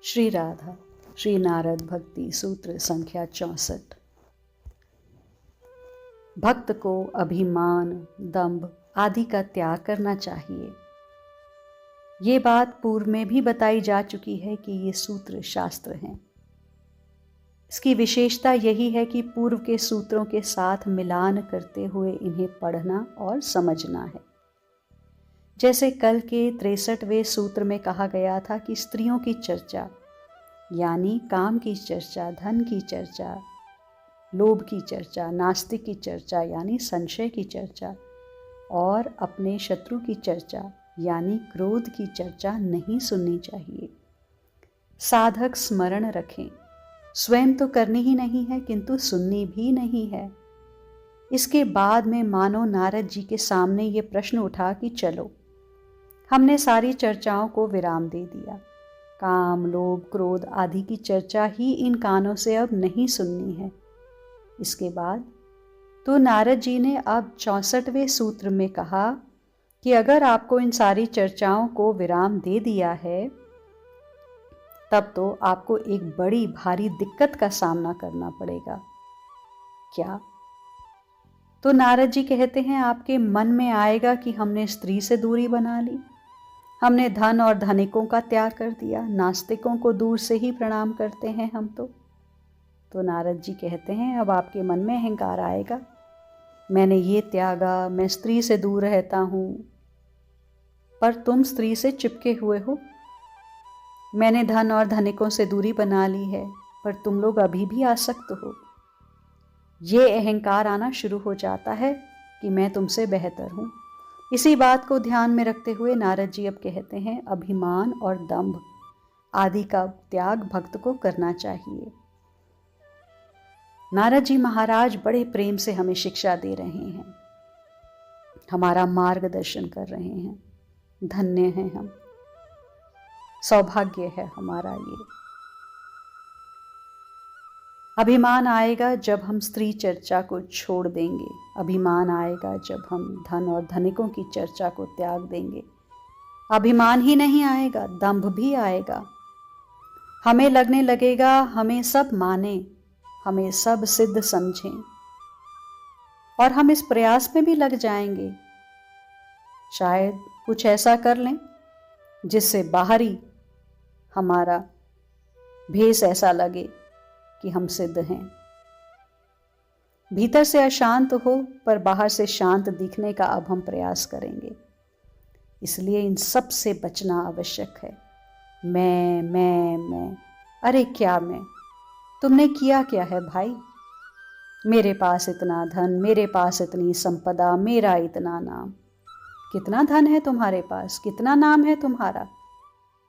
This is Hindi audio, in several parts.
श्री राधा श्री नारद भक्ति सूत्र संख्या 64। भक्त को अभिमान, दंभ आदि का त्याग करना चाहिए। ये बात पूर्व में भी बताई जा चुकी है कि ये सूत्र शास्त्र हैं। इसकी विशेषता यही है कि पूर्व के सूत्रों के साथ मिलान करते हुए इन्हें पढ़ना और समझना है। जैसे कल के 63वें सूत्र में कहा गया था कि स्त्रियों की चर्चा यानी काम की चर्चा, धन की चर्चा, लोभ की चर्चा, नास्तिक की चर्चा यानी संशय की चर्चा और अपने शत्रु की चर्चा यानी क्रोध की चर्चा नहीं सुननी चाहिए। साधक स्मरण रखें, स्वयं तो करनी ही नहीं है किंतु सुननी भी नहीं है। इसके बाद में मानो नारद जी के सामने ये प्रश्न उठा कि चलो, हमने सारी चर्चाओं को विराम दे दिया। काम, लोभ, क्रोध आदि की चर्चा ही इन कानों से अब नहीं सुननी है। इसके बाद तो नारद जी ने अब 64वें सूत्र में कहा कि अगर आपको इन सारी चर्चाओं को विराम दे दिया है तब तो आपको एक बड़ी भारी दिक्कत का सामना करना पड़ेगा। क्या? तो नारद जी कहते हैं आपके मन में आएगा कि हमने स्त्री से दूरी बना ली, हमने धन और धनिकों का त्याग कर दिया, नास्तिकों को दूर से ही प्रणाम करते हैं हम तो नारद जी कहते हैं अब आपके मन में अहंकार आएगा, मैंने ये त्यागा, मैं स्त्री से दूर रहता हूँ। पर तुम स्त्री से चिपके हुए हो। मैंने धन और धनिकों से दूरी बना ली है पर तुम लोग अभी भी आसक्त हो। ये अहंकार आना शुरू हो जाता है कि मैं तुमसे बेहतर हूँ। इसी बात को ध्यान में रखते हुए नारद जी अब कहते हैं अभिमान और दंभ आदि का त्याग भक्त को करना चाहिए। नारद जी महाराज बड़े प्रेम से हमें शिक्षा दे रहे हैं, हमारा मार्गदर्शन कर रहे हैं। धन्य हैं हम, सौभाग्य है हमारा ये। अभिमान आएगा जब हम स्त्री चर्चा को छोड़ देंगे, अभिमान आएगा जब हम धन और धनिकों की चर्चा को त्याग देंगे। अभिमान ही नहीं आएगा, दंभ भी आएगा। हमें लगने लगेगा हमें सब माने, हमें सब सिद्ध समझें और हम इस प्रयास में भी लग जाएंगे, शायद कुछ ऐसा कर लें जिससे बाहरी हमारा भेष ऐसा लगे कि हम सिद्ध हैं। भीतर से अशांत हो पर बाहर से शांत दिखने का अब हम प्रयास करेंगे। इसलिए इन सब से बचना आवश्यक है। मैं, अरे क्या मैं? तुमने किया क्या है भाई? मेरे पास इतना धन, मेरे पास इतनी संपदा, मेरा इतना नाम। कितना धन है तुम्हारे पास? कितना नाम है तुम्हारा?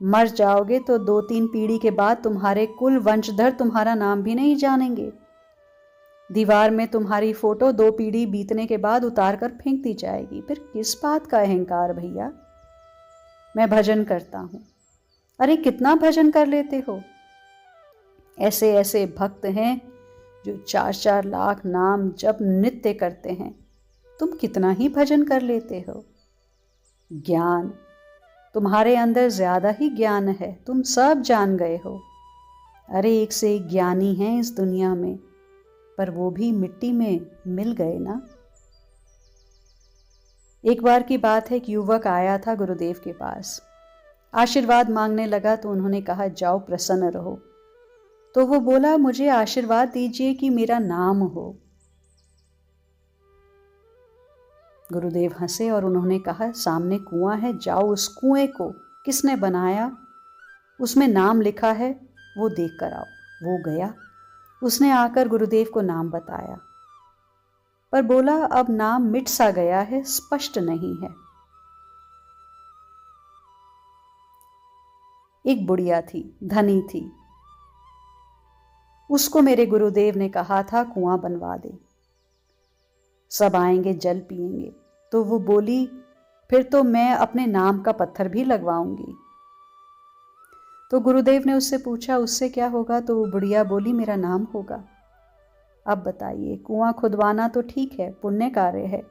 मर जाओगे तो 2-3 पीढ़ी के बाद तुम्हारे कुल वंशधर तुम्हारा नाम भी नहीं जानेंगे। दीवार में तुम्हारी फोटो 2 पीढ़ी बीतने के बाद उतार कर फेंक दी जाएगी। फिर किस बात का अहंकार भैया? मैं भजन करता हूं। अरे कितना भजन कर लेते हो? ऐसे ऐसे भक्त हैं जो 4-4 लाख नाम जप नित्य करते हैं। तुम कितना ही भजन कर लेते हो? ज्ञान, तुम्हारे अंदर ज्यादा ही ज्ञान है, तुम सब जान गए हो। अरे एक से एक ज्ञानी हैं इस दुनिया में, पर वो भी मिट्टी में मिल गए ना। एक बार की बात है, एक युवक आया था गुरुदेव के पास, आशीर्वाद मांगने लगा तो उन्होंने कहा जाओ प्रसन्न रहो। तो वो बोला मुझे आशीर्वाद दीजिए कि मेरा नाम हो। गुरुदेव हंसे और उन्होंने कहा सामने कुआं है, जाओ उस कुएं को किसने बनाया, उसमें नाम लिखा है, वो देख कर आओ। वो गया, उसने आकर गुरुदेव को नाम बताया पर बोला अब नाम मिट सा गया है, स्पष्ट नहीं है। एक बुढ़िया थी, धनी थी, उसको मेरे गुरुदेव ने कहा था कुआं बनवा दे, सब आएंगे जल पिएंगे। तो वो बोली फिर तो मैं अपने नाम का पत्थर भी लगवाऊंगी। तो गुरुदेव ने उससे पूछा उससे क्या होगा? तो वो बुढ़िया बोली मेरा नाम होगा। अब बताइए, कुआं खुदवाना तो ठीक है, पुण्य कार्य है,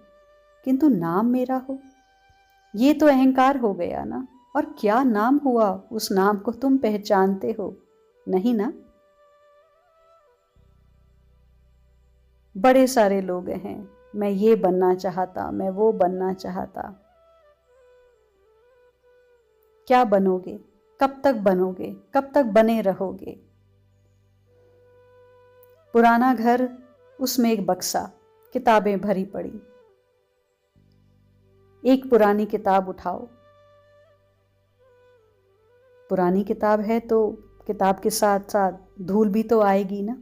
किंतु नाम मेरा हो, ये तो अहंकार हो गया ना। और क्या नाम हुआ, उस नाम को तुम पहचानते हो? नहीं ना? बड़े सारे लोग हैं, मैं ये बनना चाहता, मैं वो बनना चाहता। क्या बनोगे? कब तक बनोगे? कब तक बने रहोगे? पुराना घर, उसमें एक बक्सा, किताबें भरी पड़ी। एक पुरानी किताब उठाओ। पुरानी किताब है तो किताब के साथ साथ धूल भी तो आएगी ना।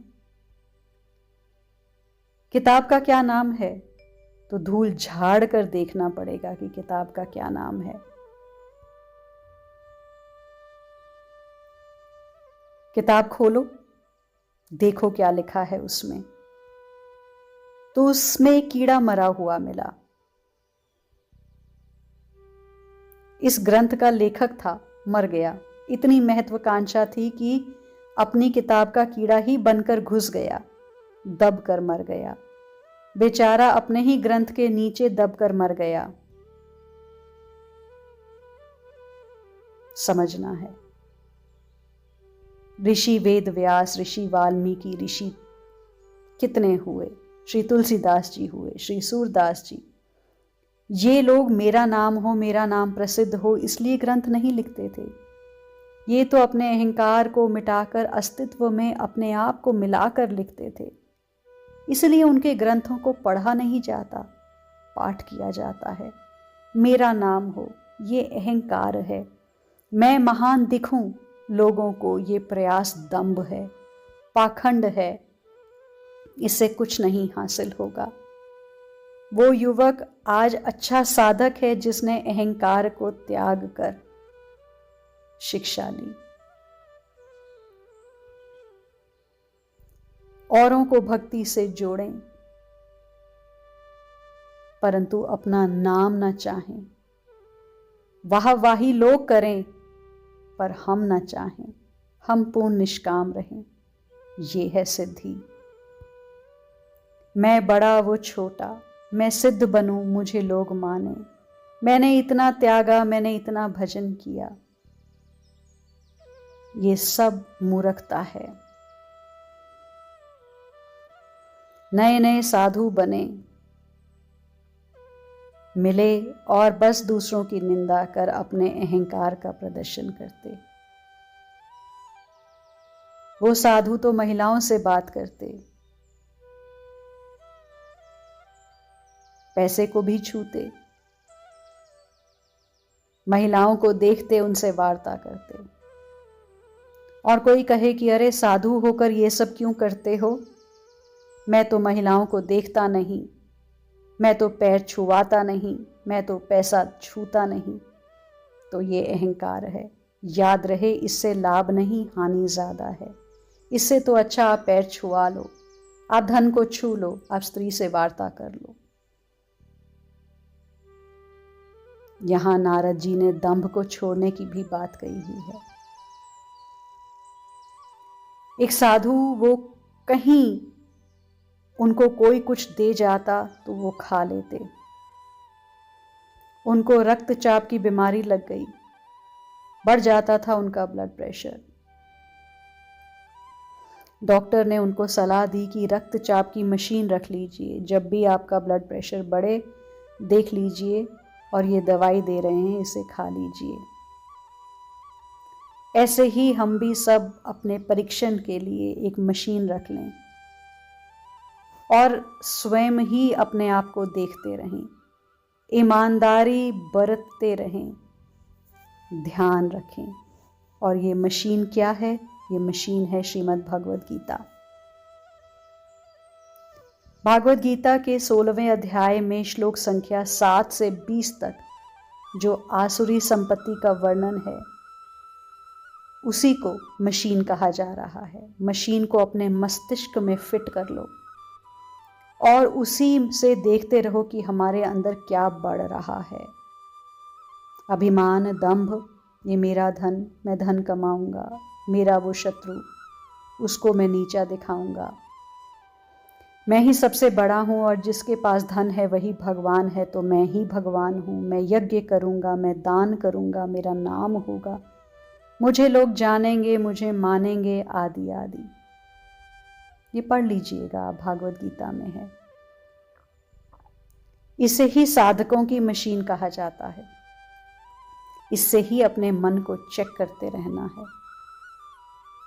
किताब का क्या नाम है तो धूल झाड़ कर देखना पड़ेगा कि किताब का क्या नाम है। किताब खोलो, देखो क्या लिखा है उसमें। तो उसमें एक कीड़ा मरा हुआ मिला। इस ग्रंथ का लेखक था, मर गया। इतनी महत्वाकांक्षा थी कि अपनी किताब का कीड़ा ही बनकर घुस गया, दब कर मर गया। बेचारा अपने ही ग्रंथ के नीचे दब कर मर गया। समझना है। ऋषि वेद व्यास, ऋषि वाल्मीकि, ऋषि कितने हुए, श्री तुलसीदास जी हुए, श्री सूरदास जी। ये लोग मेरा नाम हो, मेरा नाम प्रसिद्ध हो, इसलिए ग्रंथ नहीं लिखते थे। ये तो अपने अहंकार को मिटाकर अस्तित्व में अपने आप को मिलाकर लिखते थे। इसलिए उनके ग्रंथों को पढ़ा नहीं जाता, पाठ किया जाता है। मेरा नाम हो, ये अहंकार है। मैं महान दिखूं लोगों को, ये प्रयास दंभ है, पाखंड है। इससे कुछ नहीं हासिल होगा। वो युवक आज अच्छा साधक है जिसने अहंकार को त्याग कर शिक्षा ली। औरों को भक्ति से जोड़ें, परंतु अपना नाम न चाहें। वाहवाही लोग करें पर हम न चाहें। हम पूर्ण निष्काम रहें, ये है सिद्धि। मैं बड़ा वो छोटा, मैं सिद्ध बनूं मुझे लोग माने। मैंने इतना त्यागा, मैंने इतना भजन किया। ये सब मूर्खता है। नए नए साधु बने, मिले और बस दूसरों की निंदा कर अपने अहंकार का प्रदर्शन करते। वो साधु तो महिलाओं से बात करते, पैसे को भी छूते, महिलाओं को देखते उनसे वार्ता करते। और कोई कहे कि अरे साधु होकर ये सब क्यों करते हो? मैं तो महिलाओं को देखता नहीं, मैं तो पैर छुवाता नहीं, मैं तो पैसा छूता नहीं। तो ये अहंकार है। याद रहे, इससे लाभ नहीं, हानि ज्यादा है। इससे तो अच्छा आप पैर छुआ लो, आप धन को छू लो, आप स्त्री से वार्ता कर लो। यहां नारद जी ने दंभ को छोड़ने की भी बात कही हुई है। एक साधु, वो कहीं उनको कोई कुछ दे जाता तो वो खा लेते। उनको रक्तचाप की बीमारी लग गई, बढ़ जाता था उनका ब्लड प्रेशर। डॉक्टर ने उनको सलाह दी कि रक्तचाप की मशीन रख लीजिए, जब भी आपका ब्लड प्रेशर बढ़े देख लीजिए, और ये दवाई दे रहे हैं, इसे खा लीजिए। ऐसे ही हम भी सब अपने परीक्षण के लिए एक मशीन रख लें और स्वयं ही अपने आप को देखते रहें, ईमानदारी बरतते रहें, ध्यान रखें। और ये मशीन क्या है? ये मशीन है श्रीमद् भगवद गीता। भागवत गीता के 16वें अध्याय में श्लोक संख्या 7 से 20 तक जो आसुरी संपत्ति का वर्णन है, उसी को मशीन कहा जा रहा है। मशीन को अपने मस्तिष्क में फिट कर लो और उसी से देखते रहो कि हमारे अंदर क्या बढ़ रहा है। अभिमान, दंभ, ये मेरा धन, मैं धन कमाऊंगा, मेरा वो शत्रु, उसको मैं नीचा दिखाऊंगा, मैं ही सबसे बड़ा हूँ और जिसके पास धन है वही भगवान है, तो मैं ही भगवान हूँ। मैं यज्ञ करूँगा, मैं दान करूँगा, मेरा नाम होगा, मुझे लोग जानेंगे, मुझे मानेंगे, आदि आदि। ये पढ़ लीजिएगा, भागवत गीता में है। इसे ही साधकों की मशीन कहा जाता है। इससे ही अपने मन को चेक करते रहना है।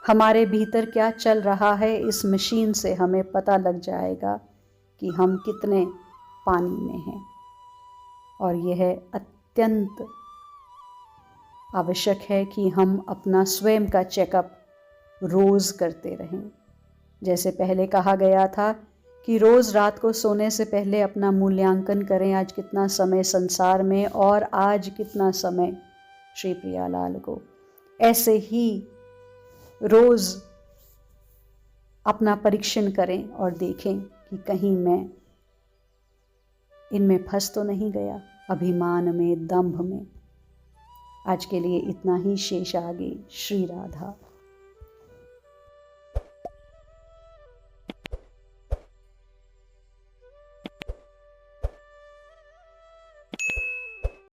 हमारे भीतर क्या चल रहा है, इस मशीन से हमें पता लग जाएगा कि हम कितने पानी में हैं। और यह अत्यंत आवश्यक है कि हम अपना स्वयं का चेकअप रोज़ करते रहें। जैसे पहले कहा गया था कि रोज़ रात को सोने से पहले अपना मूल्यांकन करें, आज कितना समय संसार में और आज कितना समय श्री प्रियालाल को। ऐसे ही रोज़ अपना परीक्षण करें और देखें कि कहीं मैं इनमें फंस तो नहीं गया, अभिमान में, दंभ में। आज के लिए इतना ही, शेष आगे। श्री राधा।